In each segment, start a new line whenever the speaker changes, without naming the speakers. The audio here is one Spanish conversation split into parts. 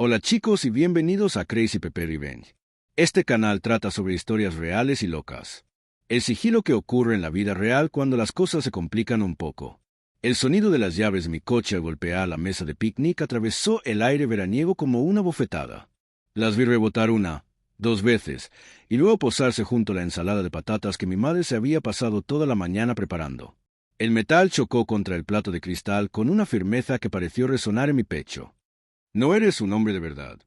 Hola chicos y bienvenidos a Crazy Pepe Revenge. Este canal trata sobre historias reales y locas. El sigilo que ocurre en la vida real cuando las cosas se complican un poco. El sonido de las llaves de mi coche al golpear la mesa de picnic atravesó el aire veraniego como una bofetada. Las vi rebotar una, dos veces, y luego posarse junto a la ensalada de patatas que mi madre se había pasado toda la mañana preparando. El metal chocó contra el plato de cristal con una firmeza que pareció resonar en mi pecho. No eres un hombre de verdad.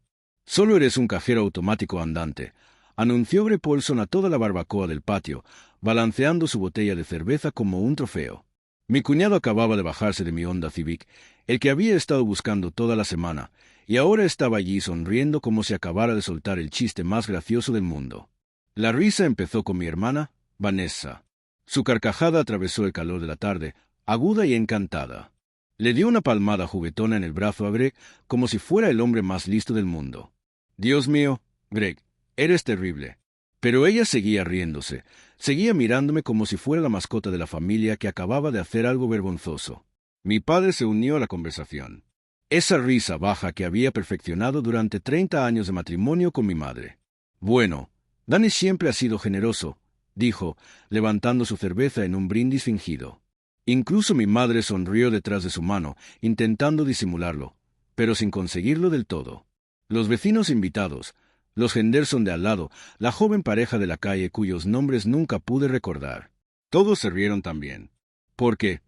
Solo eres un cajero automático andante, anunció Greg Paulson a toda la barbacoa del patio, balanceando su botella de cerveza como un trofeo. Mi cuñado acababa de bajarse de mi Honda Civic, el que había estado buscando toda la semana, y ahora estaba allí sonriendo como si acabara de soltar el chiste más gracioso del mundo. La risa empezó con mi hermana, Vanessa. Su carcajada atravesó el calor de la tarde, aguda y encantada. Le dio una palmada juguetona en el brazo a Greg como si fuera el hombre más listo del mundo. Dios mío, Greg, eres terrible. Pero ella seguía riéndose, seguía mirándome como si fuera la mascota de la familia que acababa de hacer algo vergonzoso. Mi padre se unió a la conversación. Esa risa baja que había perfeccionado durante 30 años de matrimonio con mi madre. Bueno, Danny siempre ha sido generoso, dijo, levantando su cerveza en un brindis fingido. Incluso mi madre sonrió detrás de su mano, intentando disimularlo, pero sin conseguirlo del todo. Los vecinos invitados, los Henderson de al lado, la joven pareja de la calle cuyos nombres nunca pude recordar. Todos se rieron también. Porque,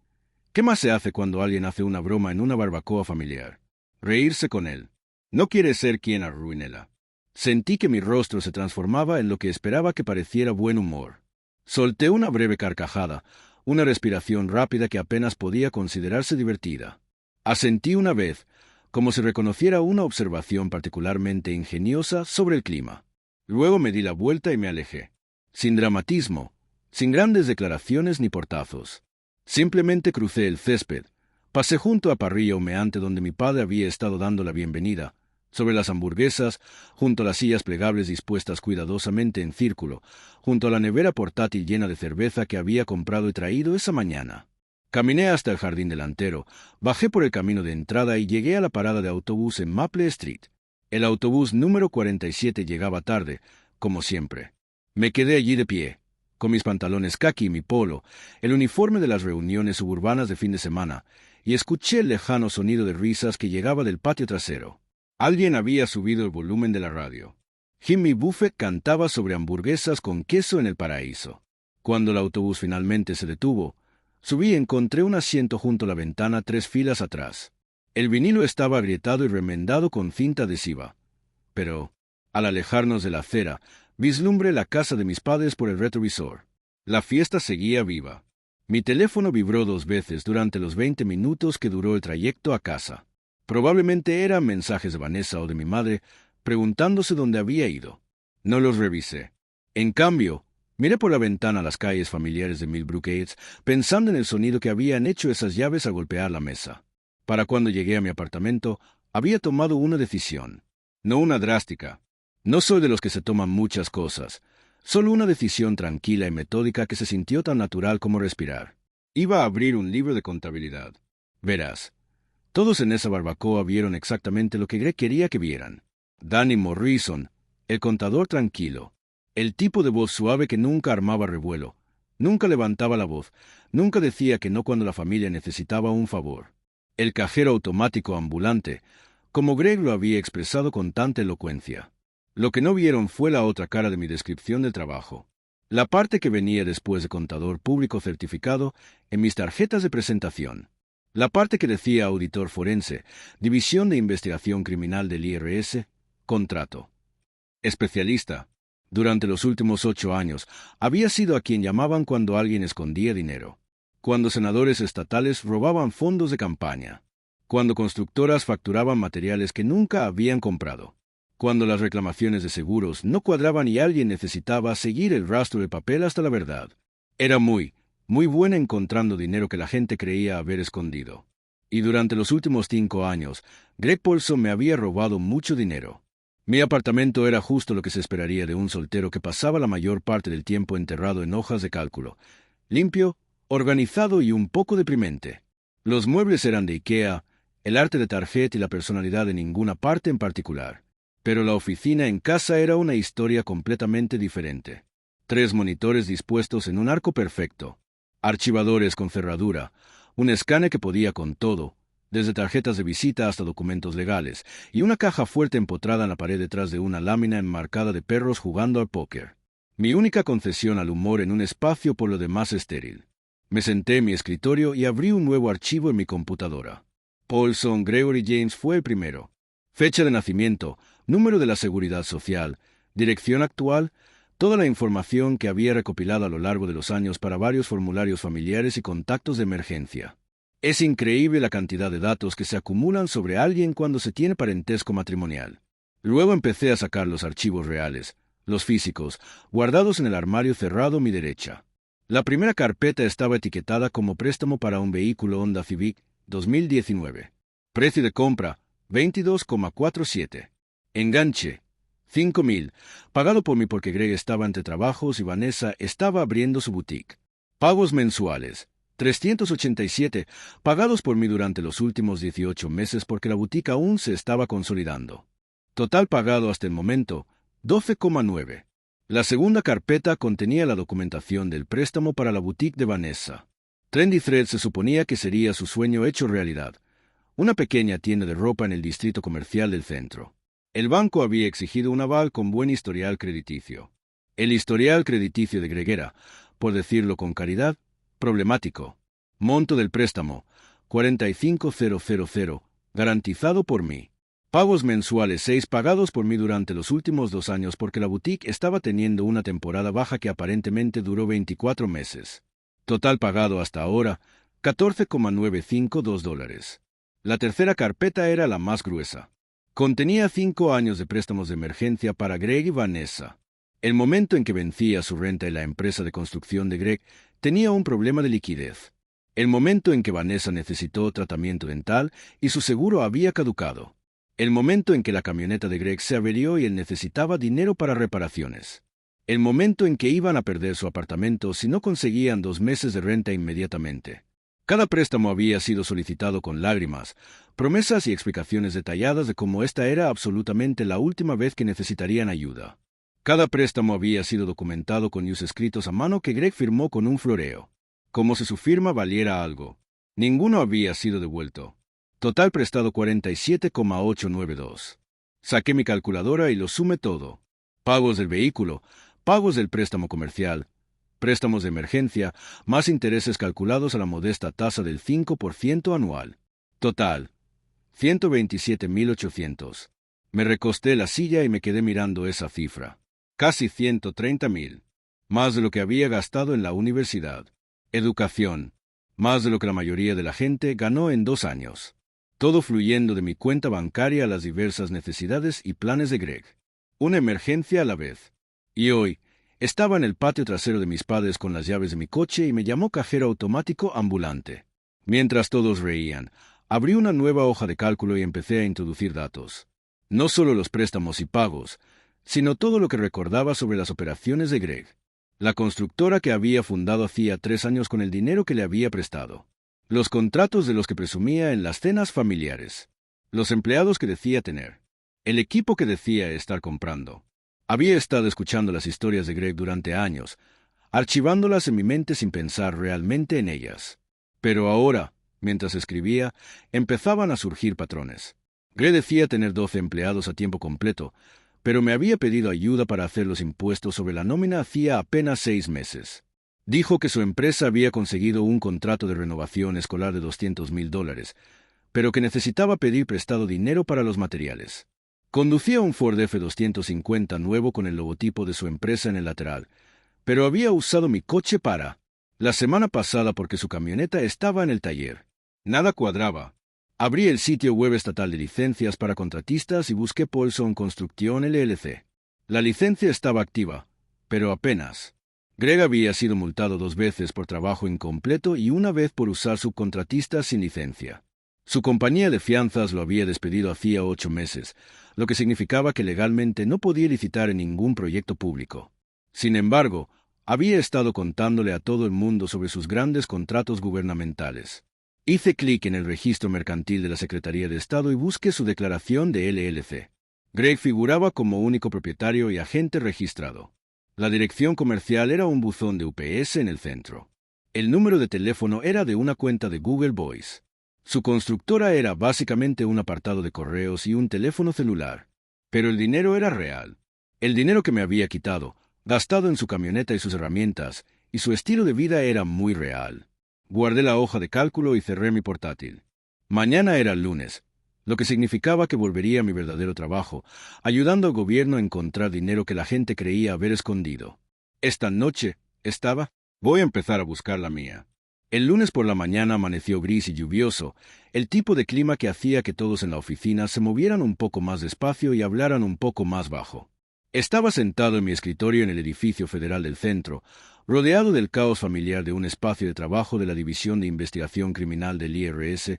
¿qué más se hace cuando alguien hace una broma en una barbacoa familiar? Reírse con él. No quiere ser quien arruínela. Sentí que mi rostro se transformaba en lo que esperaba que pareciera buen humor. Solté una breve carcajada, una respiración rápida que apenas podía considerarse divertida. Asentí una vez, como si reconociera una observación particularmente ingeniosa sobre el clima. Luego me di la vuelta y me alejé. Sin dramatismo, sin grandes declaraciones ni portazos. Simplemente crucé el césped, pasé junto a parrilla humeante donde mi padre había estado dando la bienvenida, sobre las hamburguesas, junto a las sillas plegables dispuestas cuidadosamente en círculo, junto a la nevera portátil llena de cerveza que había comprado y traído esa mañana. Caminé hasta el jardín delantero, bajé por el camino de entrada y llegué a la parada de autobús en Maple Street. El autobús número 47 llegaba tarde, como siempre. Me quedé allí de pie, con mis pantalones caqui y mi polo, el uniforme de las reuniones suburbanas de fin de semana, y escuché el lejano sonido de risas que llegaba del patio trasero. Alguien había subido el volumen de la radio. Jimmy Buffett cantaba sobre hamburguesas con queso en el paraíso. Cuando el autobús finalmente se detuvo, subí y encontré un asiento junto a la ventana 3 filas atrás. El vinilo estaba agrietado y remendado con cinta adhesiva. Pero, al alejarnos de la acera, vislumbré la casa de mis padres por el retrovisor. La fiesta seguía viva. Mi teléfono vibró 2 veces durante los 20 minutos que duró el trayecto a casa. Probablemente eran mensajes de Vanessa o de mi madre, preguntándose dónde había ido. No los revisé. En cambio, miré por la ventana las calles familiares de Millbrook Heights, pensando en el sonido que habían hecho esas llaves al golpear la mesa. Para cuando llegué a mi apartamento, había tomado una decisión. No una drástica. No soy de los que se toman muchas cosas. Solo una decisión tranquila y metódica que se sintió tan natural como respirar. Iba a abrir un libro de contabilidad. Verás. Todos en esa barbacoa vieron exactamente lo que Greg quería que vieran. Danny Morrison, el contador tranquilo, el tipo de voz suave que nunca armaba revuelo, nunca levantaba la voz, nunca decía que no cuando la familia necesitaba un favor. El cajero automático ambulante, como Greg lo había expresado con tanta elocuencia. Lo que no vieron fue la otra cara de mi descripción del trabajo. La parte que venía después de contador público certificado en mis tarjetas de presentación. La parte que decía auditor forense, División de Investigación Criminal del IRS, contrato. Especialista. Durante los últimos 8 años, había sido a quien llamaban cuando alguien escondía dinero. Cuando senadores estatales robaban fondos de campaña. Cuando constructoras facturaban materiales que nunca habían comprado. Cuando las reclamaciones de seguros no cuadraban y alguien necesitaba seguir el rastro de papel hasta la verdad. Era muy buena encontrando dinero que la gente creía haber escondido. Y durante los últimos 5 años, Greg Paulson me había robado mucho dinero. Mi apartamento era justo lo que se esperaría de un soltero que pasaba la mayor parte del tiempo enterrado en hojas de cálculo. Limpio, organizado y un poco deprimente. Los muebles eran de IKEA, el arte de tarjeta y la personalidad de ninguna parte en particular. Pero la oficina en casa era una historia completamente diferente. 3 monitores dispuestos en un arco perfecto, archivadores con cerradura, un escáner que podía con todo, desde tarjetas de visita hasta documentos legales, y una caja fuerte empotrada en la pared detrás de una lámina enmarcada de perros jugando al póker. Mi única concesión al humor en un espacio por lo demás estéril. Me senté en mi escritorio y abrí un nuevo archivo en mi computadora. Paulson Gregory James fue el primero. Fecha de nacimiento, número de la seguridad social, dirección actual, toda la información que había recopilado a lo largo de los años para varios formularios familiares y contactos de emergencia. Es increíble la cantidad de datos que se acumulan sobre alguien cuando se tiene parentesco matrimonial. Luego empecé a sacar los archivos reales, los físicos, guardados en el armario cerrado a mi derecha. La primera carpeta estaba etiquetada como préstamo para un vehículo Honda Civic 2019. Precio de compra, 22,47. Enganche, 5,000, pagado por mí porque Greg estaba entre trabajos y Vanessa estaba abriendo su boutique. Pagos mensuales, 387, pagados por mí durante los últimos 18 meses porque la boutique aún se estaba consolidando. Total pagado hasta el momento, 12,9. La segunda carpeta contenía la documentación del préstamo para la boutique de Vanessa. Trendy Thread se suponía que sería su sueño hecho realidad, una pequeña tienda de ropa en el distrito comercial del centro. El banco había exigido un aval con buen historial crediticio. El historial crediticio de Greg era, por decirlo con caridad, problemático. Monto del préstamo, 45,000, garantizado por mí. Pagos mensuales 6 pagados por mí durante los últimos 2 años porque la boutique estaba teniendo una temporada baja que aparentemente duró 24 meses. Total pagado hasta ahora, $14,952. La tercera carpeta era la más gruesa. Contenía 5 años de préstamos de emergencia para Greg y Vanessa. El momento en que vencía su renta y la empresa de construcción de Greg tenía un problema de liquidez. El momento en que Vanessa necesitó tratamiento dental y su seguro había caducado. El momento en que la camioneta de Greg se averió y él necesitaba dinero para reparaciones. El momento en que iban a perder su apartamento si no conseguían 2 meses de renta inmediatamente. Cada préstamo había sido solicitado con lágrimas, promesas y explicaciones detalladas de cómo esta era absolutamente la última vez que necesitarían ayuda. Cada préstamo había sido documentado con escritos a mano que Greg firmó con un floreo, como si su firma valiera algo. Ninguno había sido devuelto. Total prestado 47,892. Saqué mi calculadora y lo sumé todo. Pagos del vehículo, pagos del préstamo comercial, préstamos de emergencia, más intereses calculados a la modesta tasa del 5% anual. Total, 127,800. Me recosté en la silla y me quedé mirando esa cifra. Casi 130,000. Más de lo que había gastado en la universidad. Educación. Más de lo que la mayoría de la gente ganó en 2 años. Todo fluyendo de mi cuenta bancaria a las diversas necesidades y planes de Greg. Una emergencia a la vez. Y hoy, estaba en el patio trasero de mis padres con las llaves de mi coche y me llamó cajero automático ambulante. Mientras todos reían, abrí una nueva hoja de cálculo y empecé a introducir datos. No solo los préstamos y pagos, sino todo lo que recordaba sobre las operaciones de Greg. La constructora que había fundado hacía 3 años con el dinero que le había prestado. Los contratos de los que presumía en las cenas familiares. Los empleados que decía tener. El equipo que decía estar comprando. Había estado escuchando las historias de Greg durante años, archivándolas en mi mente sin pensar realmente en ellas. Pero ahora, mientras escribía, empezaban a surgir patrones. Greg decía tener 12 empleados a tiempo completo, pero me había pedido ayuda para hacer los impuestos sobre la nómina hacía apenas 6 meses. Dijo que su empresa había conseguido un contrato de renovación escolar de $200,000, pero que necesitaba pedir prestado dinero para los materiales. Conducía un Ford F-250 nuevo con el logotipo de su empresa en el lateral, pero había usado mi coche la semana pasada porque su camioneta estaba en el taller. Nada cuadraba. Abrí el sitio web estatal de licencias para contratistas y busqué Paulson Construction LLC. La licencia estaba activa, pero apenas. Greg había sido multado 2 veces por trabajo incompleto y 1 vez por usar subcontratistas sin licencia. Su compañía de fianzas lo había despedido hacía 8 meses, lo que significaba que legalmente no podía licitar en ningún proyecto público. Sin embargo, había estado contándole a todo el mundo sobre sus grandes contratos gubernamentales. Hice clic en el registro mercantil de la Secretaría de Estado y busqué su declaración de LLC. Greg figuraba como único propietario y agente registrado. La dirección comercial era un buzón de UPS en el centro. El número de teléfono era de una cuenta de Google Voice. Su constructora era básicamente un apartado de correos y un teléfono celular. Pero el dinero era real. El dinero que me había quitado, gastado en su camioneta y sus herramientas, y su estilo de vida era muy real. Guardé la hoja de cálculo y cerré mi portátil. Mañana era el lunes, lo que significaba que volvería a mi verdadero trabajo, ayudando al gobierno a encontrar dinero que la gente creía haber escondido. Esta noche voy a empezar a buscar la mía. El lunes por la mañana amaneció gris y lluvioso, el tipo de clima que hacía que todos en la oficina se movieran un poco más despacio y hablaran un poco más bajo. Estaba sentado en mi escritorio en el edificio federal del centro, rodeado del caos familiar de un espacio de trabajo de la División de Investigación Criminal del IRS,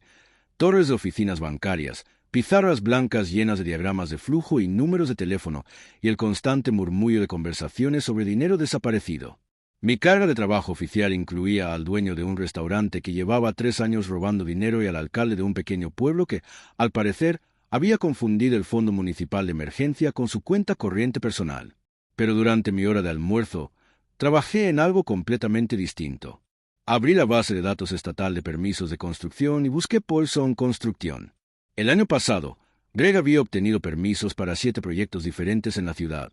torres de oficinas bancarias, pizarras blancas llenas de diagramas de flujo y números de teléfono, y el constante murmullo de conversaciones sobre dinero desaparecido. Mi carga de trabajo oficial incluía al dueño de un restaurante que llevaba 3 años robando dinero y al alcalde de un pequeño pueblo que, al parecer, había confundido el fondo municipal de emergencia con su cuenta corriente personal. Pero durante mi hora de almuerzo, trabajé en algo completamente distinto. Abrí la base de datos estatal de permisos de construcción y busqué Paulson Construcción. El año pasado, Greg había obtenido permisos para 7 proyectos diferentes en la ciudad,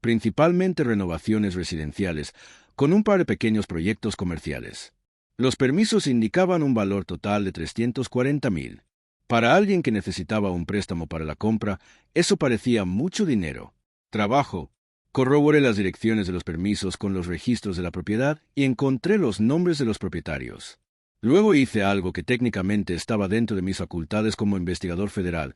principalmente renovaciones residenciales, con un par de pequeños proyectos comerciales. Los permisos indicaban un valor total de $340,000. Para alguien que necesitaba un préstamo para la compra, eso parecía mucho dinero. Corroboré las direcciones de los permisos con los registros de la propiedad y encontré los nombres de los propietarios. Luego hice algo que técnicamente estaba dentro de mis facultades como investigador federal,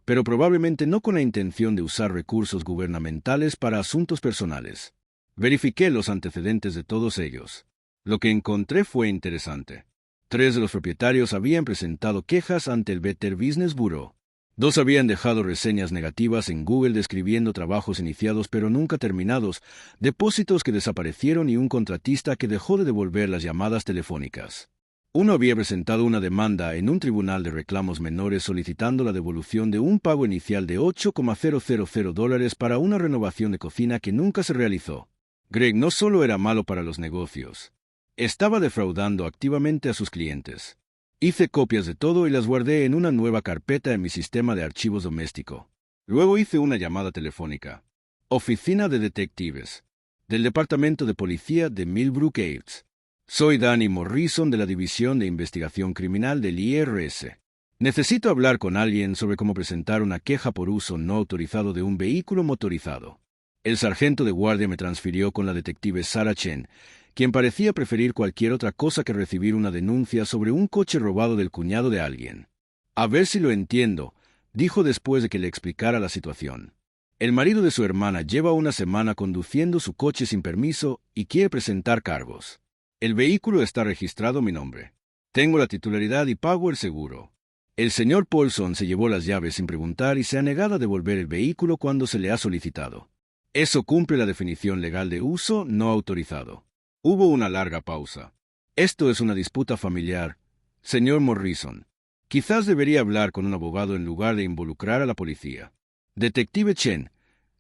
pero probablemente no con la intención de usar recursos gubernamentales para asuntos personales. Verifiqué los antecedentes de todos ellos. Lo que encontré fue interesante. 3 de los propietarios habían presentado quejas ante el Better Business Bureau. 2 habían dejado reseñas negativas en Google describiendo trabajos iniciados pero nunca terminados, depósitos que desaparecieron y un contratista que dejó de devolver las llamadas telefónicas. 1 había presentado una demanda en un tribunal de reclamos menores solicitando la devolución de un pago inicial de $8,000 para una renovación de cocina que nunca se realizó. Greg no solo era malo para los negocios, estaba defraudando activamente a sus clientes. Hice copias de todo y las guardé en una nueva carpeta en mi sistema de archivos doméstico. Luego hice una llamada telefónica. Oficina de Detectives, del Departamento de Policía de Millbrook Heights. Soy Danny Morrison de la División de Investigación Criminal del IRS. Necesito hablar con alguien sobre cómo presentar una queja por uso no autorizado de un vehículo motorizado. El sargento de guardia me transfirió con la detective Sarah Chen, quien parecía preferir cualquier otra cosa que recibir una denuncia sobre un coche robado del cuñado de alguien. A ver si lo entiendo, dijo después de que le explicara la situación. El marido de su hermana lleva una semana conduciendo su coche sin permiso y quiere presentar cargos. El vehículo está registrado a mi nombre. Tengo la titularidad y pago el seguro. El señor Paulson se llevó las llaves sin preguntar y se ha negado a devolver el vehículo cuando se le ha solicitado. Eso cumple la definición legal de uso no autorizado. Hubo una larga pausa. Esto es una disputa familiar, señor Morrison. Quizás debería hablar con un abogado en lugar de involucrar a la policía. Detective Chen,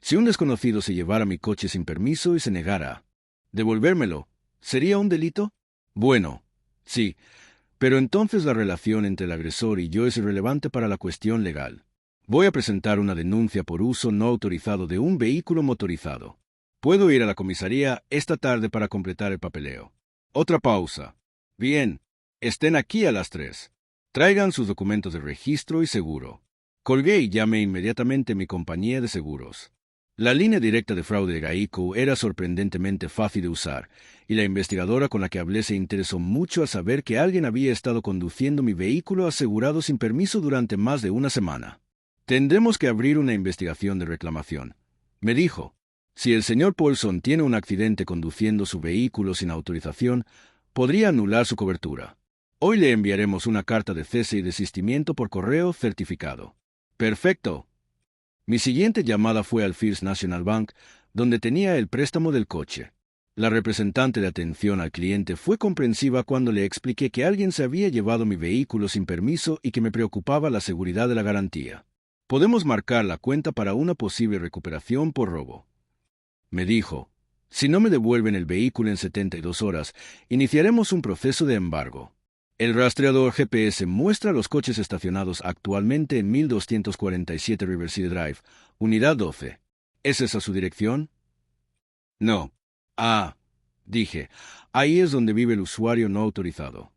si un desconocido se llevara mi coche sin permiso y se negara a devolvérmelo, ¿sería un delito? Bueno, sí, pero entonces la relación entre el agresor y yo es irrelevante para la cuestión legal. Voy a presentar una denuncia por uso no autorizado de un vehículo motorizado. Puedo ir a la comisaría esta tarde para completar el papeleo. Otra pausa. Bien, estén aquí a las 3. Traigan sus documentos de registro y seguro. Colgué y llamé inmediatamente a mi compañía de seguros. La línea directa de fraude de Geico era sorprendentemente fácil de usar, y la investigadora con la que hablé se interesó mucho al saber que alguien había estado conduciendo mi vehículo asegurado sin permiso durante más de una semana. Tendremos que abrir una investigación de reclamación, me dijo. Si el señor Paulson tiene un accidente conduciendo su vehículo sin autorización, podría anular su cobertura. Hoy le enviaremos una carta de cese y desistimiento por correo certificado. Perfecto. Mi siguiente llamada fue al First National Bank, donde tenía el préstamo del coche. La representante de atención al cliente fue comprensiva cuando le expliqué que alguien se había llevado mi vehículo sin permiso y que me preocupaba la seguridad de la garantía. Podemos marcar la cuenta para una posible recuperación por robo. Me dijo, si no me devuelven el vehículo en 72 horas, iniciaremos un proceso de embargo. El rastreador GPS muestra los coches estacionados actualmente en 1247 Riverside Drive, unidad 12. ¿Es esa su dirección? No. Ah, dije, ahí es donde vive el usuario no autorizado.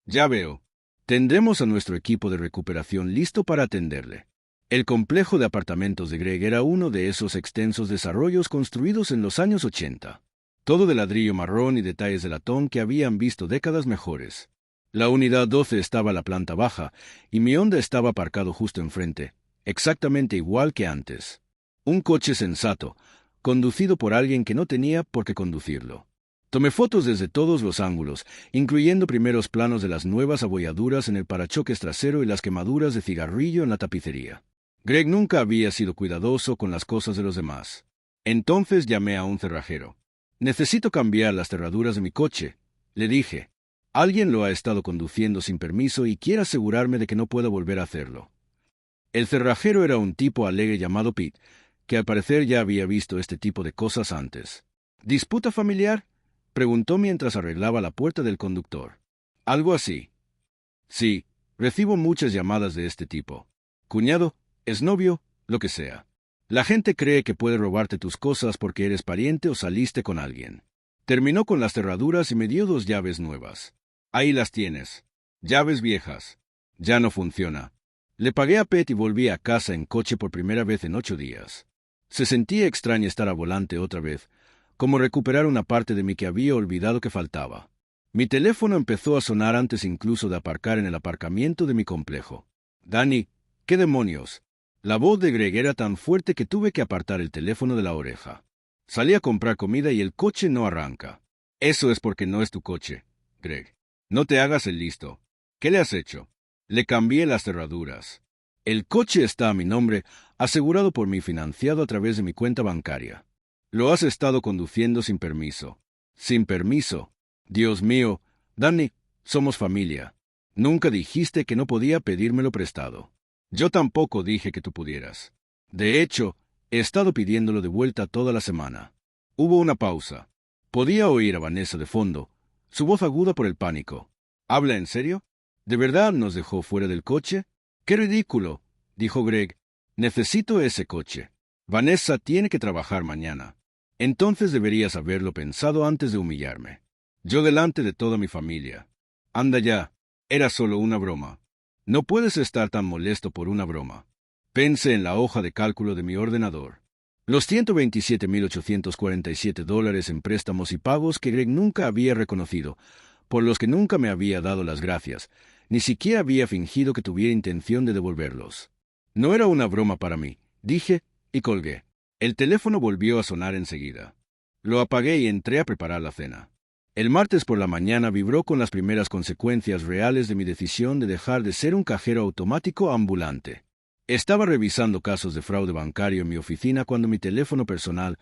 Ya veo. Tendremos a nuestro equipo de recuperación listo para atenderle. El complejo de apartamentos de Greg era uno de esos extensos desarrollos construidos en los años 80. Todo de ladrillo marrón y detalles de latón que habían visto décadas mejores. La unidad 12 estaba a la planta baja, y mi Honda estaba aparcado justo enfrente, exactamente igual que antes. Un coche sensato, conducido por alguien que no tenía por qué conducirlo. Tomé fotos desde todos los ángulos, incluyendo primeros planos de las nuevas abolladuras en el parachoques trasero y las quemaduras de cigarrillo en la tapicería. Greg nunca había sido cuidadoso con las cosas de los demás. Entonces llamé a un cerrajero. Necesito cambiar las cerraduras de mi coche, le dije. Alguien lo ha estado conduciendo sin permiso y quiere asegurarme de que no pueda volver a hacerlo. El cerrajero era un tipo alegre llamado Pete, que al parecer ya había visto este tipo de cosas antes. ¿Disputa familiar?, preguntó mientras arreglaba la puerta del conductor. Algo así. Sí, recibo muchas llamadas de este tipo. Cuñado, exnovio, lo que sea. La gente cree que puede robarte tus cosas porque eres pariente o saliste con alguien. Terminó con las cerraduras y me dio 2 llaves nuevas. Ahí las tienes. Llaves viejas. Ya no funciona. Le pagué a Pet y volví a casa en coche por primera vez en 8 días. Se sentía extraño estar a volante otra vez, como recuperar una parte de mí que había olvidado que faltaba. Mi teléfono empezó a sonar antes incluso de aparcar en el aparcamiento de mi complejo. Danny, ¿qué demonios? La voz de Greg era tan fuerte que tuve que apartar el teléfono de la oreja. Salí a comprar comida y el coche no arranca. Eso es porque no es tu coche, Greg. No te hagas el listo. ¿Qué le has hecho? Le cambié las cerraduras. El coche está a mi nombre, asegurado por mi financiado a través de mi cuenta bancaria. Lo has estado conduciendo sin permiso. Sin permiso. Dios mío, Danny, somos familia. Nunca dijiste que no podía pedírmelo prestado. Yo tampoco dije que tú pudieras. De hecho, he estado pidiéndolo de vuelta toda la semana. Hubo una pausa. Podía oír a Vanessa de fondo, su voz aguda por el pánico. ¿Habla en serio? ¿De verdad nos dejó fuera del coche? ¡Qué ridículo!, dijo Greg. Necesito ese coche. Vanessa tiene que trabajar mañana. Entonces deberías haberlo pensado antes de humillarme. Yo delante de toda mi familia. Anda ya. Era solo una broma. No puedes estar tan molesto por una broma. Pensé en la hoja de cálculo de mi ordenador. Los $127,847 en préstamos y pagos que Greg nunca había reconocido, por los que nunca me había dado las gracias, ni siquiera había fingido que tuviera intención de devolverlos. No era una broma para mí, dije, y colgué. El teléfono volvió a sonar enseguida. Lo apagué y entré a preparar la cena. El martes por la mañana vibró con las primeras consecuencias reales de mi decisión de dejar de ser un cajero automático ambulante. Estaba revisando casos de fraude bancario en mi oficina cuando mi teléfono personal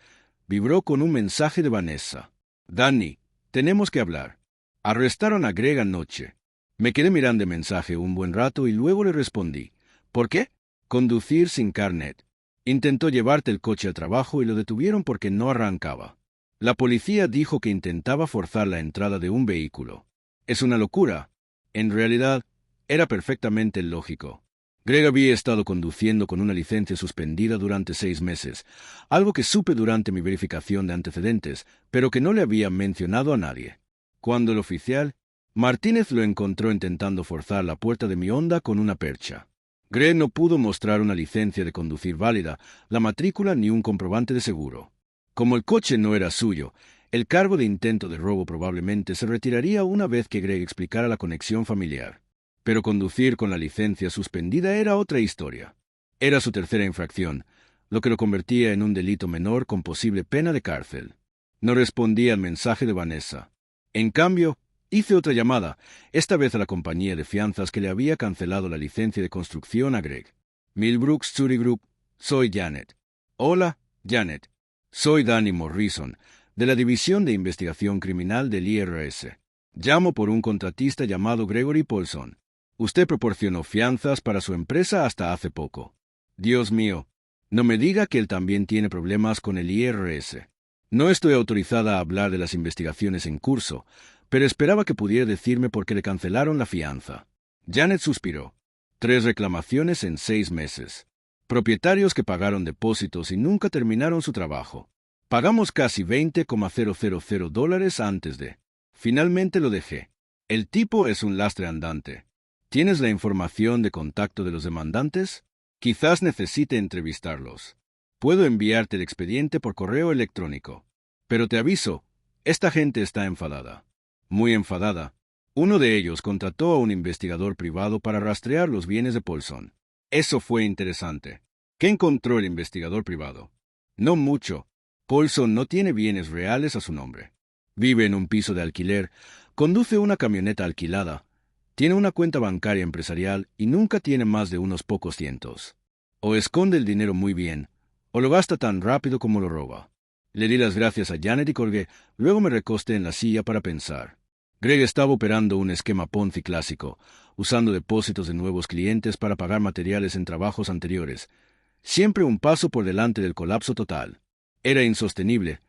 vibró con un mensaje de Vanessa. Danny, tenemos que hablar. Arrestaron a Greg anoche. Me quedé mirando el mensaje un buen rato y luego le respondí. ¿Por qué? Conducir sin carnet. Intentó llevarte el coche al trabajo y lo detuvieron porque no arrancaba. La policía dijo que intentaba forzar la entrada de un vehículo. Es una locura. En realidad, era perfectamente lógico. Greg había estado conduciendo con una licencia suspendida durante 6 meses, algo que supe durante mi verificación de antecedentes, pero que no le había mencionado a nadie. Cuando el oficial, Martínez, lo encontró intentando forzar la puerta de mi Honda con una percha. Greg no pudo mostrar una licencia de conducir válida, la matrícula ni un comprobante de seguro. Como el coche no era suyo, el cargo de intento de robo probablemente se retiraría una vez que Greg explicara la conexión familiar. Pero conducir con la licencia suspendida era otra historia. Era su tercera infracción, lo que lo convertía en un delito menor con posible pena de cárcel. No respondía al mensaje de Vanessa. En cambio, hice otra llamada, esta vez a la compañía de fianzas que le había cancelado la licencia de construcción a Greg. Millbrooks Zuri Group, soy Janet. Hola, Janet. Soy Danny Morrison, de la División de Investigación Criminal del IRS. Llamo por un contratista llamado Gregory Paulson. Usted proporcionó fianzas para su empresa hasta hace poco. Dios mío, no me diga que él también tiene problemas con el IRS. No estoy autorizada a hablar de las investigaciones en curso, pero esperaba que pudiera decirme por qué le cancelaron la fianza. Janet suspiró. 3 reclamaciones en 6 meses. Propietarios que pagaron depósitos y nunca terminaron su trabajo. Pagamos casi $20,000 antes de. Finalmente lo dejé. El tipo es un lastre andante. ¿Tienes la información de contacto de los demandantes? Quizás necesite entrevistarlos. Puedo enviarte el expediente por correo electrónico. Pero te aviso, esta gente está enfadada. Muy enfadada. Uno de ellos contrató a un investigador privado para rastrear los bienes de Paulson. Eso fue interesante. ¿Qué encontró el investigador privado? No mucho. Paulson no tiene bienes reales a su nombre. Vive en un piso de alquiler, conduce una camioneta alquilada, tiene una cuenta bancaria empresarial y nunca tiene más de unos pocos cientos. O esconde el dinero muy bien, o lo gasta tan rápido como lo roba. Le di las gracias a Janet y colgué, luego me recosté en la silla para pensar. Greg estaba operando un esquema Ponzi clásico, usando depósitos de nuevos clientes para pagar materiales en trabajos anteriores, siempre un paso por delante del colapso total. Era insostenible,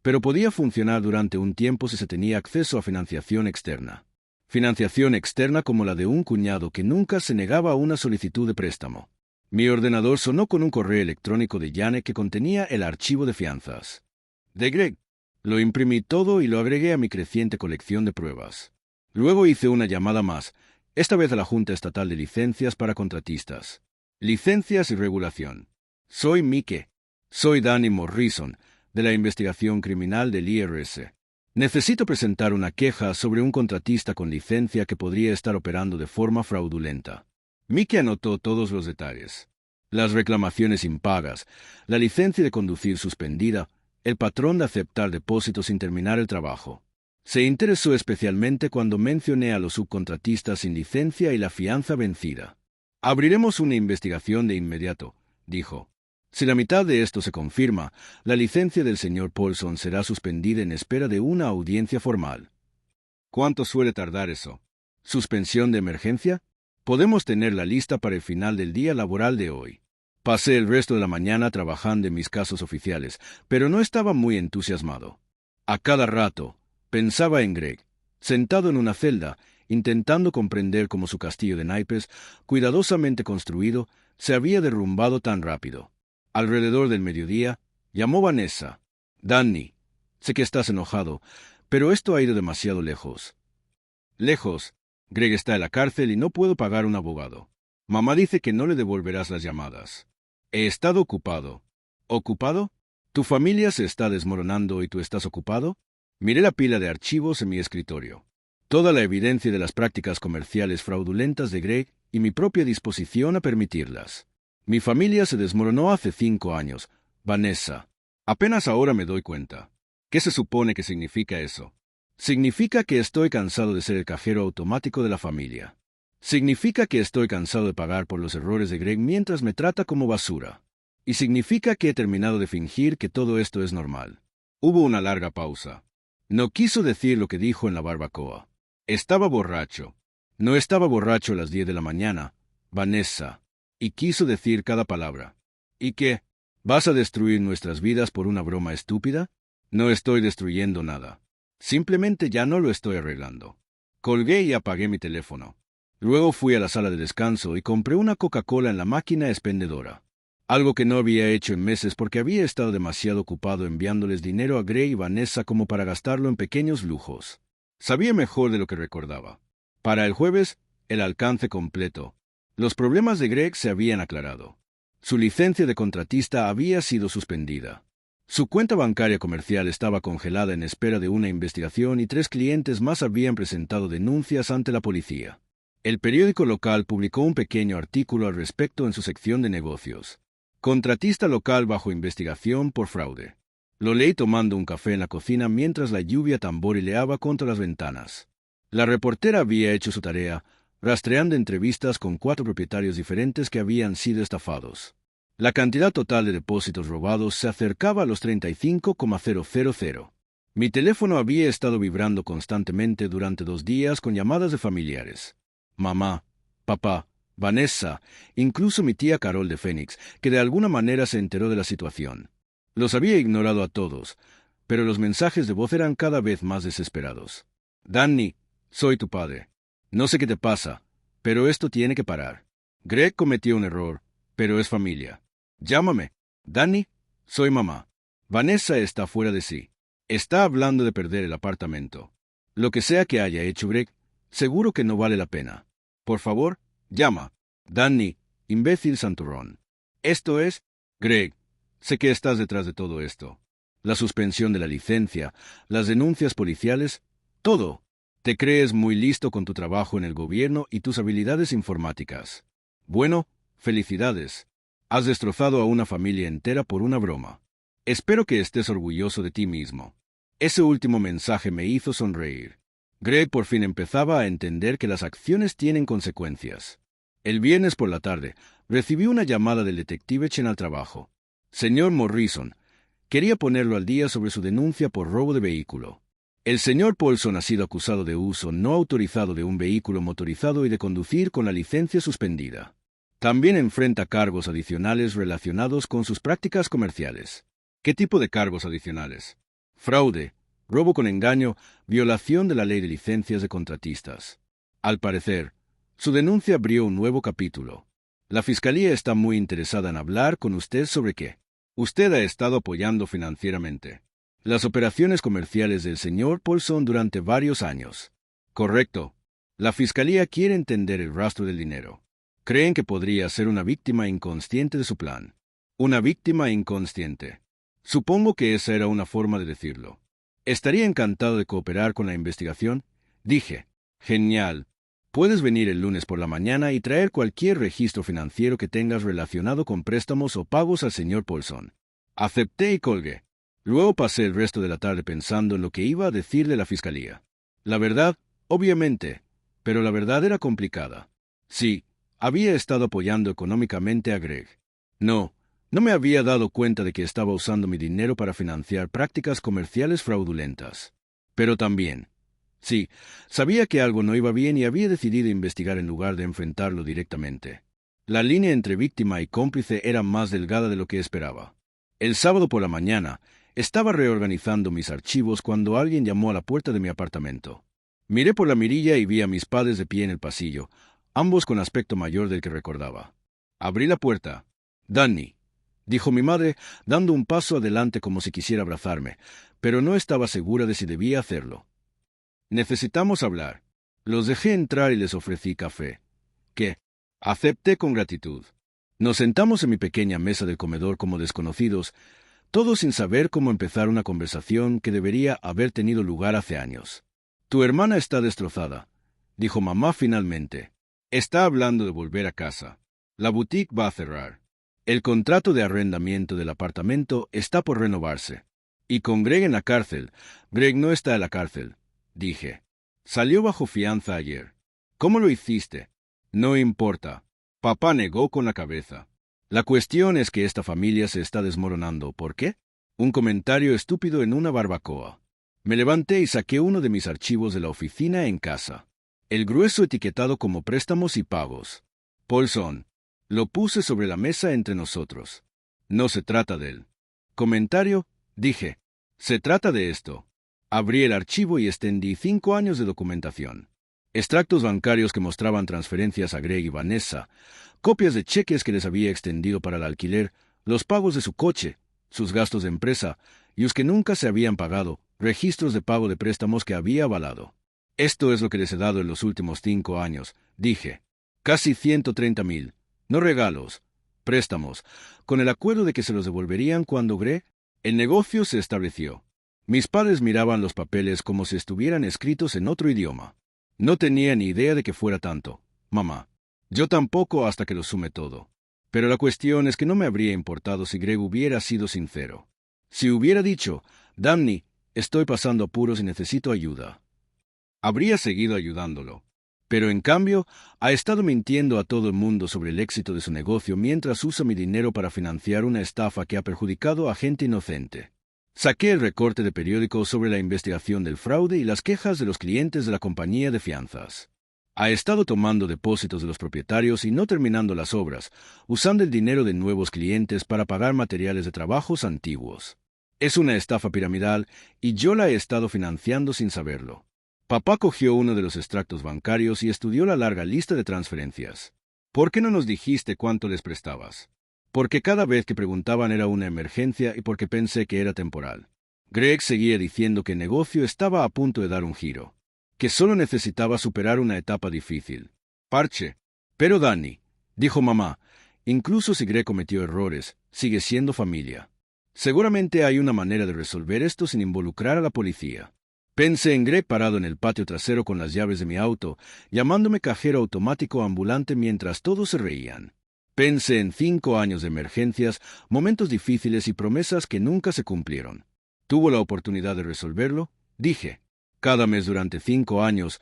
pero podía funcionar durante un tiempo si se tenía acceso a financiación externa. Financiación externa como la de un cuñado que nunca se negaba a una solicitud de préstamo. Mi ordenador sonó con un correo electrónico de Janet que contenía el archivo de fianzas. De Greg. Lo imprimí todo y lo agregué a mi creciente colección de pruebas. Luego hice una llamada más, esta vez a la Junta Estatal de Licencias para Contratistas. Licencias y regulación. Soy Mike. Soy Danny Morrison, de la investigación criminal del IRS. Necesito presentar una queja sobre un contratista con licencia que podría estar operando de forma fraudulenta. Mike anotó todos los detalles. Las reclamaciones impagas, la licencia de conducir suspendida, el patrón de aceptar depósitos sin terminar el trabajo. Se interesó especialmente cuando mencioné a los subcontratistas sin licencia y la fianza vencida. Abriremos una investigación de inmediato, dijo. Si la mitad de esto se confirma, la licencia del señor Paulson será suspendida en espera de una audiencia formal. ¿Cuánto suele tardar eso? ¿Suspensión de emergencia? Podemos tenerla lista para el final del día laboral de hoy. Pasé el resto de la mañana trabajando en mis casos oficiales, pero no estaba muy entusiasmado. A cada rato, pensaba en Greg, sentado en una celda, intentando comprender cómo su castillo de naipes, cuidadosamente construido, se había derrumbado tan rápido. Alrededor del mediodía, llamó Vanessa. Danny, sé que estás enojado, pero esto ha ido demasiado lejos. Lejos. Greg está en la cárcel y no puedo pagar un abogado. Mamá dice que no le devolverás las llamadas. He estado ocupado. ¿Ocupado? ¿Tu familia se está desmoronando y tú estás ocupado? Miré la pila de archivos en mi escritorio. Toda la evidencia de las prácticas comerciales fraudulentas de Greg y mi propia disposición a permitirlas. Mi familia se desmoronó hace 5 años. Vanessa. Apenas ahora me doy cuenta. ¿Qué se supone que significa eso? Significa que estoy cansado de ser el cajero automático de la familia. Significa que estoy cansado de pagar por los errores de Greg mientras me trata como basura. Y significa que he terminado de fingir que todo esto es normal. Hubo una larga pausa. No quiso decir lo que dijo en la barbacoa. Estaba borracho. No estaba borracho a las 10 de la mañana, Vanessa. Y quiso decir cada palabra. ¿Y qué? ¿Vas a destruir nuestras vidas por una broma estúpida? No estoy destruyendo nada. Simplemente ya no lo estoy arreglando. Colgué y apagué mi teléfono. Luego fui a la sala de descanso y compré una Coca-Cola en la máquina expendedora. Algo que no había hecho en meses porque había estado demasiado ocupado enviándoles dinero a Greg y Vanessa como para gastarlo en pequeños lujos. Sabía mejor de lo que recordaba. Para el jueves, el alcance completo. Los problemas de Greg se habían aclarado. Su licencia de contratista había sido suspendida. Su cuenta bancaria comercial estaba congelada en espera de una investigación y 3 clientes más habían presentado denuncias ante la policía. El periódico local publicó un pequeño artículo al respecto en su sección de negocios. Contratista local bajo investigación por fraude. Lo leí tomando un café en la cocina mientras la lluvia tamborileaba contra las ventanas. La reportera había hecho su tarea, rastreando entrevistas con 4 propietarios diferentes que habían sido estafados. La cantidad total de depósitos robados se acercaba a los 35,000. Mi teléfono había estado vibrando constantemente durante 2 días con llamadas de familiares. Mamá, papá, Vanessa, incluso mi tía Carol de Phoenix, que de alguna manera se enteró de la situación. Los había ignorado a todos, pero los mensajes de voz eran cada vez más desesperados. Danny, soy tu padre. No sé qué te pasa, pero esto tiene que parar. Greg cometió un error, pero es familia. Llámame. Danny, soy mamá. Vanessa está fuera de sí. Está hablando de perder el apartamento. Lo que sea que haya hecho Greg, seguro que no vale la pena. Por favor, llama. Danny, imbécil santurrón. Esto es, Greg, sé que estás detrás de todo esto. La suspensión de la licencia, las denuncias policiales, todo. Te crees muy listo con tu trabajo en el gobierno y tus habilidades informáticas. Bueno, felicidades. Has destrozado a una familia entera por una broma. Espero que estés orgulloso de ti mismo. Ese último mensaje me hizo sonreír. Greg por fin empezaba a entender que las acciones tienen consecuencias. El viernes por la tarde, recibí una llamada del detective Chen al trabajo. Señor Morrison, quería ponerlo al día sobre su denuncia por robo de vehículo. El señor Paulson ha sido acusado de uso no autorizado de un vehículo motorizado y de conducir con la licencia suspendida. También enfrenta cargos adicionales relacionados con sus prácticas comerciales. ¿Qué tipo de cargos adicionales? Fraude, robo con engaño, violación de la ley de licencias de contratistas. Al parecer, su denuncia abrió un nuevo capítulo. La Fiscalía está muy interesada en hablar con usted sobre qué. Usted ha estado apoyando financieramente las operaciones comerciales del señor Paulson durante varios años. Correcto. La Fiscalía quiere entender el rastro del dinero. Creen que podría ser una víctima inconsciente de su plan. Una víctima inconsciente. Supongo que esa era una forma de decirlo. Estaría encantado de cooperar con la investigación. Dije, genial. Puedes venir el lunes por la mañana y traer cualquier registro financiero que tengas relacionado con préstamos o pagos al señor Paulson. Acepté y colgué. Luego pasé el resto de la tarde pensando en lo que iba a decirle la Fiscalía. La verdad, obviamente, pero la verdad era complicada. Sí, había estado apoyando económicamente a Greg. No me había dado cuenta de que estaba usando mi dinero para financiar prácticas comerciales fraudulentas. Pero también, sí, sabía que algo no iba bien y había decidido investigar en lugar de enfrentarlo directamente. La línea entre víctima y cómplice era más delgada de lo que esperaba. El sábado por la mañana, estaba reorganizando mis archivos cuando alguien llamó a la puerta de mi apartamento. Miré por la mirilla y vi a mis padres de pie en el pasillo, ambos con aspecto mayor del que recordaba. Abrí la puerta. Danny, dijo mi madre, dando un paso adelante como si quisiera abrazarme, pero no estaba segura de si debía hacerlo. Necesitamos hablar. Los dejé entrar y les ofrecí café. ¿Qué? Acepté con gratitud. Nos sentamos en mi pequeña mesa del comedor como desconocidos, todos sin saber cómo empezar una conversación que debería haber tenido lugar hace años. Tu hermana está destrozada, dijo mamá finalmente. Está hablando de volver a casa. La boutique va a cerrar. El contrato de arrendamiento del apartamento está por renovarse. Y con Greg en la cárcel. Greg no está en la cárcel, dije. Salió bajo fianza ayer. ¿Cómo lo hiciste? No importa. Papá negó con la cabeza. La cuestión es que esta familia se está desmoronando. ¿Por qué? Un comentario estúpido en una barbacoa. Me levanté y saqué uno de mis archivos de la oficina en casa. El grueso etiquetado como préstamos y pagos. Paulson. Lo puse sobre la mesa entre nosotros. No se trata de él. Comentario, dije. Se trata de esto. Abrí el archivo y extendí 5 años de documentación. Extractos bancarios que mostraban transferencias a Greg y Vanessa, copias de cheques que les había extendido para el alquiler, los pagos de su coche, sus gastos de empresa, y los que nunca se habían pagado, registros de pago de préstamos que había avalado. Esto es lo que les he dado en los últimos 5 años, dije. Casi 130,000. No regalos, préstamos, con el acuerdo de que se los devolverían cuando Greg. El negocio se estableció. Mis padres miraban los papeles como si estuvieran escritos en otro idioma. No tenía ni idea de que fuera tanto, mamá. Yo tampoco hasta que lo sume todo. Pero la cuestión es que no me habría importado si Greg hubiera sido sincero. Si hubiera dicho, Danny, estoy pasando apuros y necesito ayuda. Habría seguido ayudándolo. Pero en cambio, ha estado mintiendo a todo el mundo sobre el éxito de su negocio mientras usa mi dinero para financiar una estafa que ha perjudicado a gente inocente. Saqué el recorte de periódico sobre la investigación del fraude y las quejas de los clientes de la compañía de fianzas. Ha estado tomando depósitos de los propietarios y no terminando las obras, usando el dinero de nuevos clientes para pagar materiales de trabajos antiguos. Es una estafa piramidal y yo la he estado financiando sin saberlo. Papá cogió uno de los extractos bancarios y estudió la larga lista de transferencias. ¿Por qué no nos dijiste cuánto les prestabas? Porque cada vez que preguntaban era una emergencia y porque pensé que era temporal. Greg seguía diciendo que el negocio estaba a punto de dar un giro, que solo necesitaba superar una etapa difícil. Parche. Pero Danny, dijo mamá, incluso si Greg cometió errores, sigue siendo familia. Seguramente hay una manera de resolver esto sin involucrar a la policía. Pensé en Greg parado en el patio trasero con las llaves de mi auto, llamándome cajero automático ambulante mientras todos se reían. Pensé en 5 años de emergencias, momentos difíciles y promesas que nunca se cumplieron. ¿Tuvo la oportunidad de resolverlo? Dije. Cada mes durante 5 años,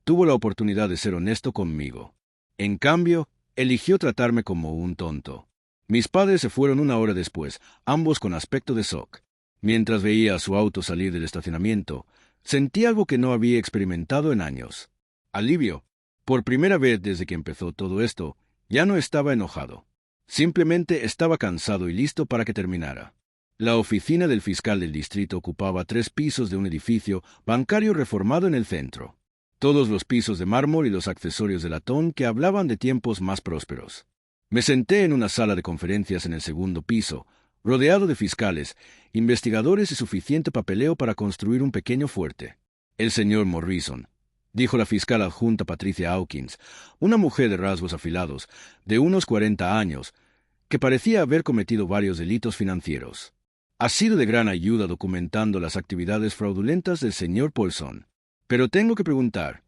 tuvo la oportunidad de ser honesto conmigo. En cambio, eligió tratarme como un tonto. Mis padres se fueron 1 hora después, ambos con aspecto de shock. Mientras veía a su auto salir del estacionamiento, sentí algo que no había experimentado en años. Alivio. Por primera vez desde que empezó todo esto, ya no estaba enojado. Simplemente estaba cansado y listo para que terminara. La oficina del fiscal del distrito ocupaba 3 pisos de un edificio bancario reformado en el centro. Todos los pisos de mármol y los accesorios de latón que hablaban de tiempos más prósperos. Me senté en una sala de conferencias en el 2.º piso, rodeado de fiscales, investigadores y suficiente papeleo para construir un pequeño fuerte. El señor Morrison, dijo la fiscal adjunta Patricia Hawkins, una mujer de rasgos afilados, de unos 40 años, que parecía haber cometido varios delitos financieros. Ha sido de gran ayuda documentando las actividades fraudulentas del señor Paulson. Pero tengo que preguntar,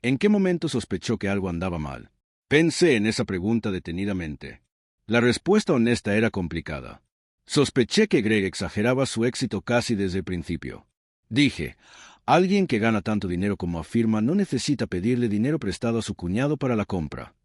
¿en qué momento sospechó que algo andaba mal? Pensé en esa pregunta detenidamente. La respuesta honesta era complicada. Sospeché que Greg exageraba su éxito casi desde el principio. Dije, alguien que gana tanto dinero como afirma no necesita pedirle dinero prestado a su cuñado para la compra.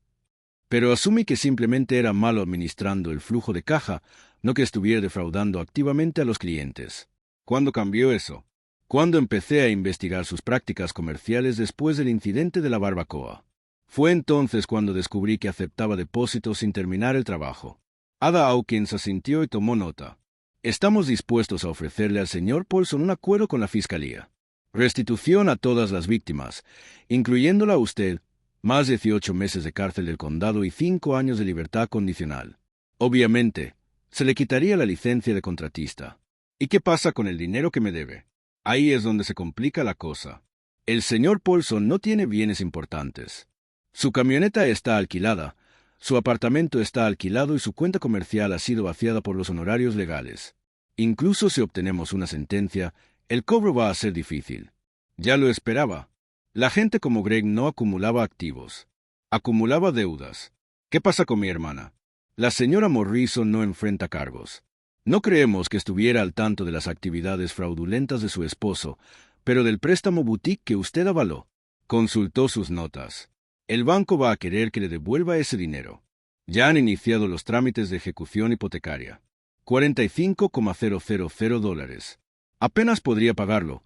Pero asumí que simplemente era malo administrando el flujo de caja, no que estuviera defraudando activamente a los clientes. ¿Cuándo cambió eso? Cuando empecé a investigar sus prácticas comerciales después del incidente de la barbacoa. Fue entonces cuando descubrí que aceptaba depósitos sin terminar el trabajo. Ada Hawkins asintió y tomó nota. Estamos dispuestos a ofrecerle al señor Paulson un acuerdo con la fiscalía. Restitución a todas las víctimas, incluyéndola a usted, más de 18 meses de cárcel del condado y 5 años de libertad condicional. Obviamente, se le quitaría la licencia de contratista. ¿Y qué pasa con el dinero que me debe? Ahí es donde se complica la cosa. El señor Paulson no tiene bienes importantes. Su camioneta está alquilada, su apartamento está alquilado y su cuenta comercial ha sido vaciada por los honorarios legales. Incluso si obtenemos una sentencia, el cobro va a ser difícil. Ya lo esperaba. La gente como Greg no acumulaba activos. Acumulaba deudas. ¿Qué pasa con mi hermana? La señora Morrison no enfrenta cargos. No creemos que estuviera al tanto de las actividades fraudulentas de su esposo, pero del préstamo boutique que usted avaló. Consultó sus notas. El banco va a querer que le devuelva ese dinero. Ya han iniciado los trámites de ejecución hipotecaria. $45,000. Apenas podría pagarlo,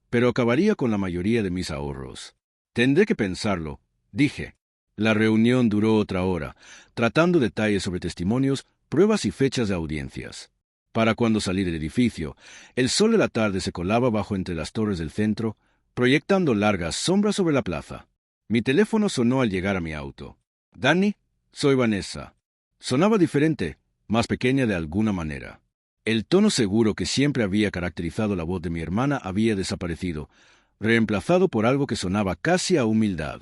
pero acabaría con la mayoría de mis ahorros. Tendré que pensarlo, dije. La reunión duró otra hora, tratando detalles sobre testimonios, pruebas y fechas de audiencias. Para cuando salí del edificio, el sol de la tarde se colaba bajo entre las torres del centro, proyectando largas sombras sobre la plaza. Mi teléfono sonó al llegar a mi auto. «Danny, soy Vanessa». Sonaba diferente, más pequeña de alguna manera. El tono seguro que siempre había caracterizado la voz de mi hermana había desaparecido, reemplazado por algo que sonaba casi a humildad.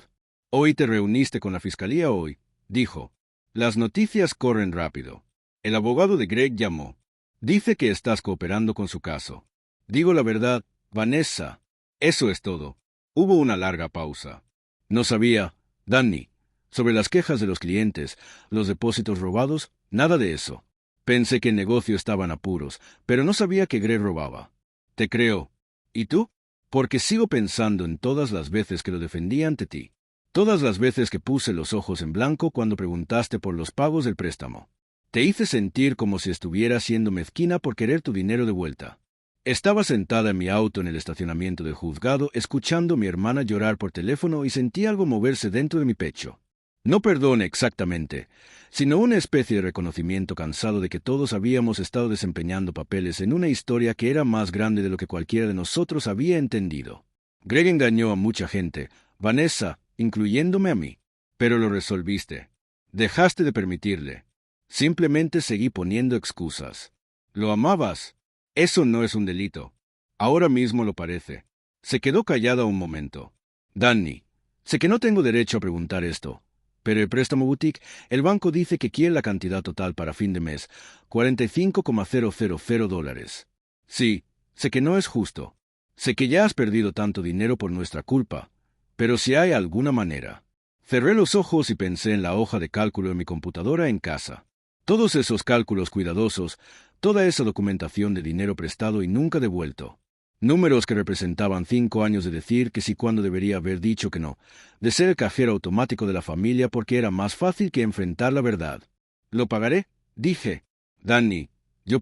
«Hoy te reuniste con la fiscalía hoy», dijo. «Las noticias corren rápido. El abogado de Greg llamó. Dice que estás cooperando con su caso». «Digo la verdad, Vanessa. Eso es todo». Hubo una larga pausa. «No sabía, Danny, sobre las quejas de los clientes, los depósitos robados, nada de eso. Pensé que el negocio estaba en apuros, pero no sabía que Greg robaba». «Te creo. ¿Y tú?» «Porque sigo pensando en todas las veces que lo defendí ante ti. Todas las veces que puse los ojos en blanco cuando preguntaste por los pagos del préstamo. Te hice sentir como si estuviera siendo mezquina por querer tu dinero de vuelta. Estaba sentada en mi auto en el estacionamiento del juzgado, escuchando a mi hermana llorar por teléfono y sentí algo moverse dentro de mi pecho. No perdón exactamente, sino una especie de reconocimiento cansado de que todos habíamos estado desempeñando papeles en una historia que era más grande de lo que cualquiera de nosotros había entendido. Greg engañó a mucha gente, Vanessa, incluyéndome a mí. Pero lo resolviste. Dejaste de permitirle. Simplemente seguí poniendo excusas. ¿Lo amabas? Eso no es un delito. Ahora mismo lo parece. Se quedó callada un momento. Danny, sé que no tengo derecho a preguntar esto, pero el préstamo boutique, el banco dice que quiere la cantidad total para fin de mes, $45,000. Sí, sé que no es justo. Sé que ya has perdido tanto dinero por nuestra culpa, pero si hay alguna manera. Cerré los ojos y pensé en la hoja de cálculo en mi computadora en casa. Todos esos cálculos cuidadosos, toda esa documentación de dinero prestado y nunca devuelto. Números que representaban 5 años de decir que sí cuando debería haber dicho que no, de ser el cajero automático de la familia porque era más fácil que enfrentar la verdad. ¿Lo pagaré? Dije. Danny,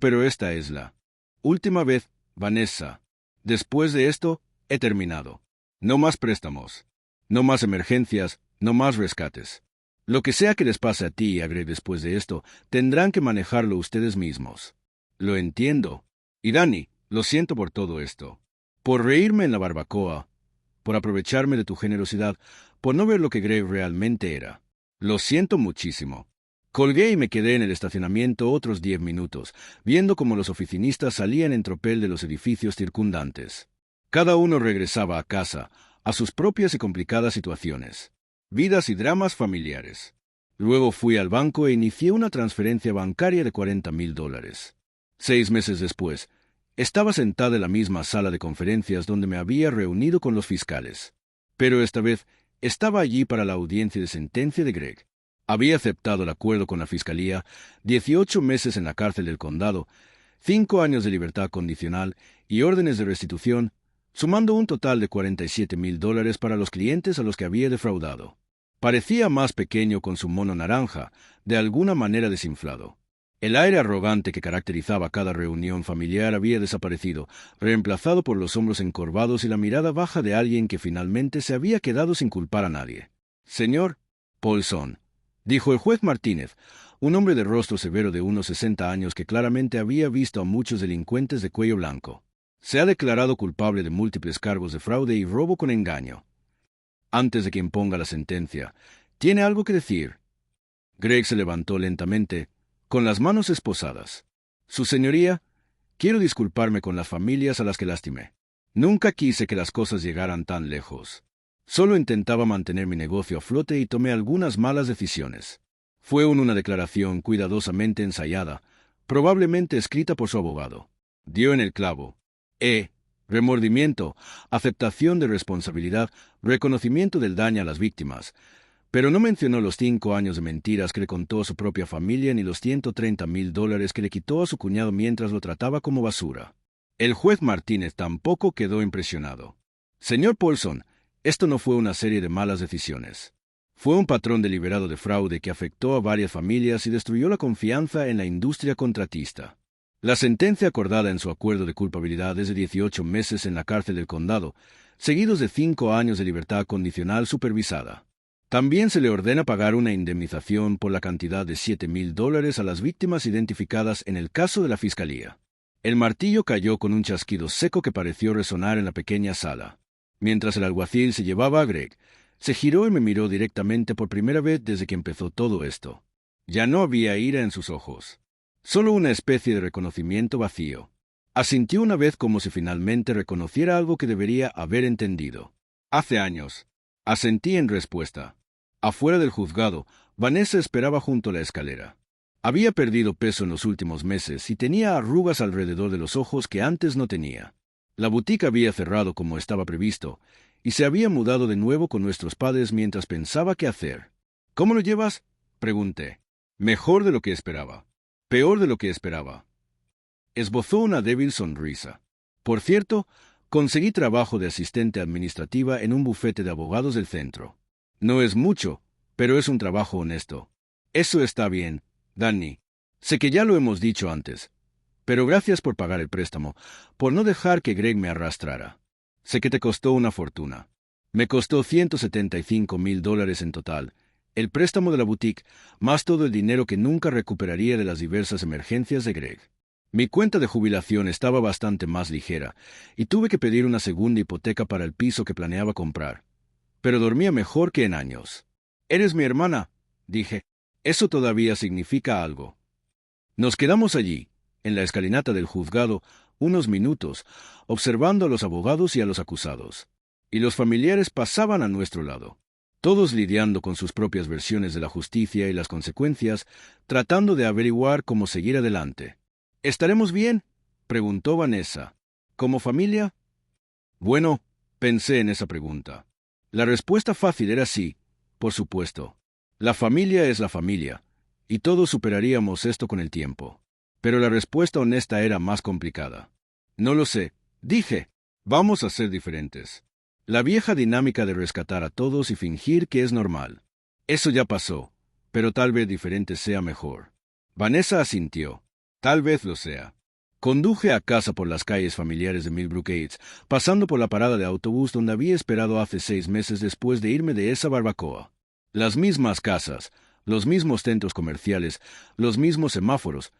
pero esta es la última vez, Vanessa. Después de esto, he terminado. No más préstamos. No más emergencias, no más rescates. Lo que sea que les pase a ti y a Greg después de esto, tendrán que manejarlo ustedes mismos. Lo entiendo. Y Danny, lo siento por todo esto. Por reírme en la barbacoa, por aprovecharme de tu generosidad, por no ver lo que Greg realmente era. Lo siento muchísimo. Colgué y me quedé en el estacionamiento otros 10 minutos, viendo cómo los oficinistas salían en tropel de los edificios circundantes. Cada uno regresaba a casa, a sus propias y complicadas situaciones, vidas y dramas familiares. Luego fui al banco e inicié una transferencia bancaria de $40,000. 6 meses después, estaba sentada en la misma sala de conferencias donde me había reunido con los fiscales. Pero esta vez estaba allí para la audiencia de sentencia de Greg. Había aceptado el acuerdo con la fiscalía, 18 meses en la cárcel del condado, 5 años de libertad condicional y órdenes de restitución, sumando un total de $47,000 para los clientes a los que había defraudado. Parecía más pequeño con su mono naranja, de alguna manera desinflado. El aire arrogante que caracterizaba cada reunión familiar había desaparecido, reemplazado por los hombros encorvados y la mirada baja de alguien que finalmente se había quedado sin culpar a nadie. Señor Paulson, dijo el juez Martínez, un hombre de rostro severo de unos 60 años que claramente había visto a muchos delincuentes de cuello blanco. Se ha declarado culpable de múltiples cargos de fraude y robo con engaño. Antes de que imponga la sentencia, ¿tiene algo que decir? Greg se levantó lentamente, con las manos esposadas. Su señoría, quiero disculparme con las familias a las que lastimé. Nunca quise que las cosas llegaran tan lejos. Solo intentaba mantener mi negocio a flote y tomé algunas malas decisiones. Fue una declaración cuidadosamente ensayada, probablemente escrita por su abogado. Dio en el clavo. Remordimiento, aceptación de responsabilidad, reconocimiento del daño a las víctimas, pero no mencionó los 5 años de mentiras que le contó a su propia familia ni los $130,000 que le quitó a su cuñado mientras lo trataba como basura. El juez Martínez tampoco quedó impresionado. Señor Paulson, esto no fue una serie de malas decisiones. Fue un patrón deliberado de fraude que afectó a varias familias y destruyó la confianza en la industria contratista. La sentencia acordada en su acuerdo de culpabilidad es de 18 meses en la cárcel del condado, seguidos de 5 años de libertad condicional supervisada. También se le ordena pagar una indemnización por la cantidad de $7,000 a las víctimas identificadas en el caso de la fiscalía. El martillo cayó con un chasquido seco que pareció resonar en la pequeña sala. Mientras el alguacil se llevaba a Greg, se giró y me miró directamente por primera vez desde que empezó todo esto. Ya no había ira en sus ojos. Solo una especie de reconocimiento vacío. Asintió una vez como si finalmente reconociera algo que debería haber entendido. Hace años. Asentí en respuesta. Afuera del juzgado, Vanessa esperaba junto a la escalera. Había perdido peso en los últimos meses y tenía arrugas alrededor de los ojos que antes no tenía. La boutique había cerrado como estaba previsto, y se había mudado de nuevo con nuestros padres mientras pensaba qué hacer. ¿Cómo lo llevas?, pregunté. Mejor de lo que esperaba. Peor de lo que esperaba. Esbozó una débil sonrisa. Por cierto, conseguí trabajo de asistente administrativa en un bufete de abogados del centro. No es mucho, pero es un trabajo honesto. Eso está bien, Danny. Sé que ya lo hemos dicho antes, Pero gracias por pagar el préstamo, por no dejar que Greg me arrastrara. Sé que te costó una fortuna. Me costó $175,000 en total, el préstamo de la boutique, más todo el dinero que nunca recuperaría de las diversas emergencias de Greg. Mi cuenta de jubilación estaba bastante más ligera, y tuve que pedir una segunda hipoteca para el piso que planeaba comprar. Pero dormía mejor que en años. «Eres mi hermana», dije. «Eso todavía significa algo». Nos quedamos allí, en la escalinata del juzgado, unos minutos, observando a los abogados y a los acusados. Y los familiares pasaban a nuestro lado, todos lidiando con sus propias versiones de la justicia y las consecuencias, tratando de averiguar cómo seguir adelante. «¿Estaremos bien?», preguntó Vanessa. «¿Como familia?». Bueno, pensé en esa pregunta. La respuesta fácil era sí, por supuesto. La familia es la familia, y todos superaríamos esto con el tiempo. Pero la respuesta honesta era más complicada. «No lo sé», dije. «Vamos a ser diferentes». La vieja dinámica de rescatar a todos y fingir que es normal. Eso ya pasó, pero tal vez diferente sea mejor. Vanessa asintió. «Tal vez lo sea». Conduje a casa por las calles familiares de Millbrook Heights, pasando por la parada de autobús donde había esperado hace 6 meses después de irme de esa barbacoa. Las mismas casas, los mismos centros comerciales, los mismos semáforos,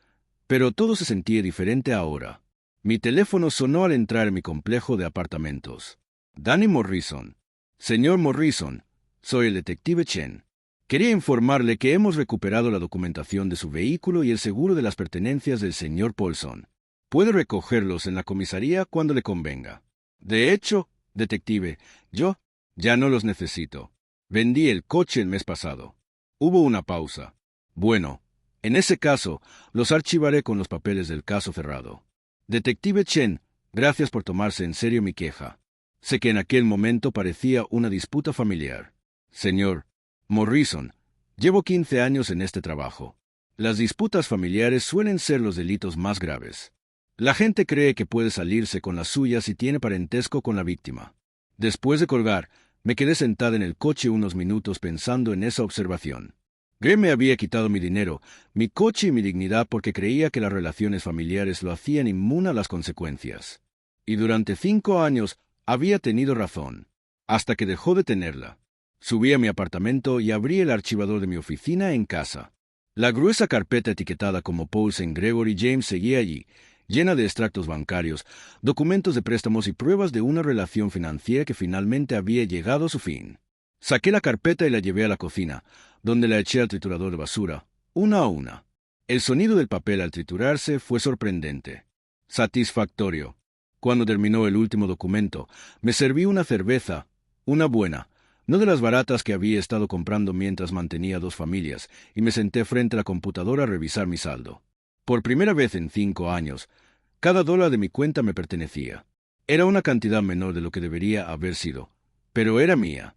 pero todo se sentía diferente ahora. Mi teléfono sonó al entrar en mi complejo de apartamentos. «Danny Morrison». «Señor Morrison, soy el detective Chen. Quería informarle que hemos recuperado la documentación de su vehículo y el seguro de las pertenencias del señor Paulson. Puede recogerlos en la comisaría cuando le convenga». «De hecho, detective, yo ya no los necesito. Vendí el coche el mes pasado». Hubo una pausa. «Bueno, en ese caso, los archivaré con los papeles del caso cerrado». «Detective Chen, gracias por tomarse en serio mi queja. Sé que en aquel momento parecía una disputa familiar. Señor Morrison, llevo 15 años en este trabajo. Las disputas familiares suelen ser los delitos más graves. La gente cree que puede salirse con la suya si tiene parentesco con la víctima». Después de colgar, me quedé sentada en el coche unos minutos pensando en esa observación. Greg me había quitado mi dinero, mi coche y mi dignidad porque creía que las relaciones familiares lo hacían inmune a las consecuencias. Y durante 5 años había tenido razón, hasta que dejó de tenerla. Subí a mi apartamento y abrí el archivador de mi oficina en casa. La gruesa carpeta etiquetada como Paulson Gregory James seguía allí, llena de extractos bancarios, documentos de préstamos y pruebas de una relación financiera que finalmente había llegado a su fin. Saqué la carpeta y la llevé a la cocina, donde la eché al triturador de basura, una a una. El sonido del papel al triturarse fue sorprendente. Satisfactorio. Cuando terminó el último documento, me serví una cerveza, una buena, no de las baratas que había estado comprando mientras mantenía 2 familias, y me senté frente a la computadora a revisar mi saldo. Por primera vez en 5 años, cada dólar de mi cuenta me pertenecía. Era una cantidad menor de lo que debería haber sido, pero era mía.